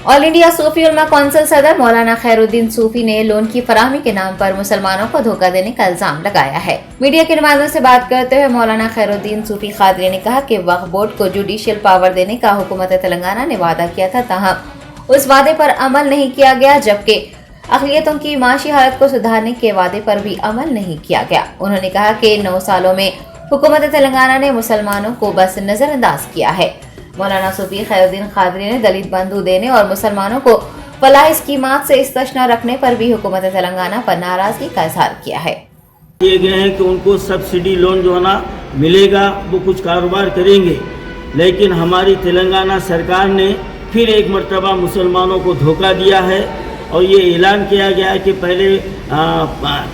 All India सूफी उलमा council सदर मौलाना खैरुद्दीन सूफी ने लोन की फराहमी के नाम पर मुसलमानों को धोखा देने का इल्जाम लगाया है। मीडिया के नुमाइंदों से बात करते हुए मौलाना खैरुद्दीन सूफी कादरी ने कहा कि वक्फ बोर्ड को जुडिशियल पावर देने का हुकूमत तेलंगाना ने वादा किया था, ताहम उस वादे पर अमल नहीं किया गया, जबकि अक़लियतों की माशी हालत को सुधारने के वादे पर भी अमल नहीं किया गया। उन्होंने कहा कि 9 सालों में हुकूमत तेलंगाना ने मुसलमानों को बस नजरअंदाज किया है। मौलाना सूफी खैरुद्दीन कादरी ने दलित बंधु देने और मुसलमानों को फलाह स्कीमात से इस्तिस्ना रखने पर भी हुकूमत तेलंगाना पर नाराजगी का इजहार किया है। किए गए हैं कि उनको सब्सिडी लोन जो है ना मिलेगा, वो कुछ कारोबार करेंगे, लेकिन हमारी तेलंगाना सरकार ने फिर एक मर्तबा मुसलमानों को धोखा दिया है और ये ऐलान किया गया है कि पहले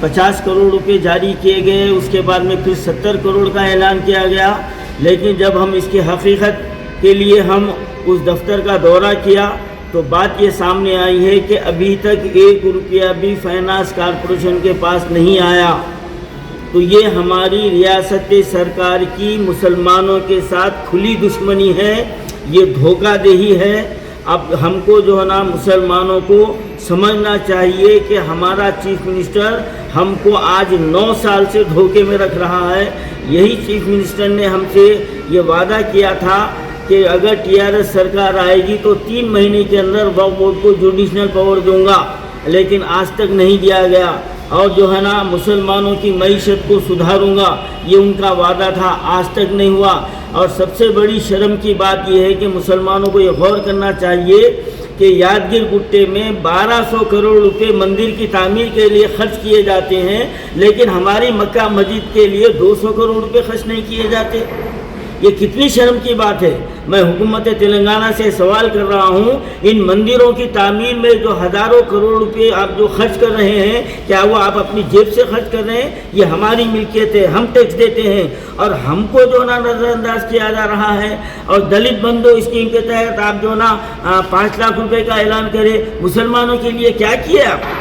50 करोड़ रुपए जारी किए गए, उसके बाद में फिर 70 करोड़ का ऐलान किया गया। लेकिन जब हम इसकी हकीकत के लिए हम उस दफ्तर का दौरा किया तो बात ये सामने आई है कि अभी तक 1 रुपया भी फाइनेंस कॉरपोरेशन के पास नहीं आया। तो ये हमारी रियासत सरकार की मुसलमानों के साथ खुली दुश्मनी है, ये धोखाधड़ी है। अब हमको जो है ना मुसलमानों को समझना चाहिए कि हमारा चीफ मिनिस्टर हमको आज 9 साल से धोखे में रख रहा है। यही चीफ मिनिस्टर ने हमसे ये वादा किया था कि अगर टीआरएस सरकार आएगी तो 3 महीने के अंदर वक्फ बोर्ड को जुडिशनल पावर दूंगा, लेकिन आज तक नहीं दिया गया। और जो है ना मुसलमानों की मईशत को सुधारूंगा, ये उनका वादा था, आज तक नहीं हुआ। और सबसे बड़ी शर्म की बात यह है कि मुसलमानों को ये गौर करना चाहिए कि यादगिर गुट्टे में 1200 करोड़ रुपए मंदिर की तामीर के लिए खर्च किए जाते हैं, लेकिन हमारी मक्का मस्जिद के लिए 200 करोड़ रुपए खर्च नहीं किए जाते। ये कितनी शर्म की बात है। मैं हुकूमत तेलंगाना से सवाल कर रहा हूँ, इन मंदिरों की तामीर में जो हज़ारों करोड़ रुपए आप जो खर्च कर रहे हैं, क्या वो आप अपनी जेब से खर्च कर रहे हैं? ये हमारी मिल्कियत है, हम टैक्स देते हैं और हमको जो ना नज़रअंदाज किया जा रहा है। और दलित बंधु स्कीम के तहत आप जो ना 5 लाख रुपए का ऐलान करें, मुसलमानों के लिए क्या किए आप,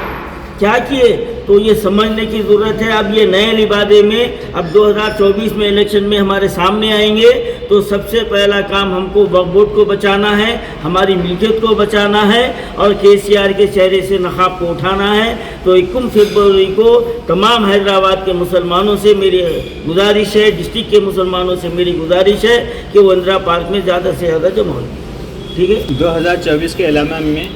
क्या किए? तो ये समझने की ज़रूरत है। अब ये नए लिबादे में अब 2024 में इलेक्शन में हमारे सामने आएंगे तो सबसे पहला काम हमको वक्फ बोर्ड को बचाना है, हमारी मिल्कियत को बचाना है और केसीआर के चेहरे से नकाब को उठाना है। तो 21 फरवरी को तमाम हैदराबाद के मुसलमानों से मेरी गुजारिश है, डिस्ट्रिक्ट के मुसलमानों से मेरी गुजारिश है कि वो इंदिरा पार्क में ज़्यादा से ज़्यादा जमा हो। ठीक है। 2024 के ऐलान में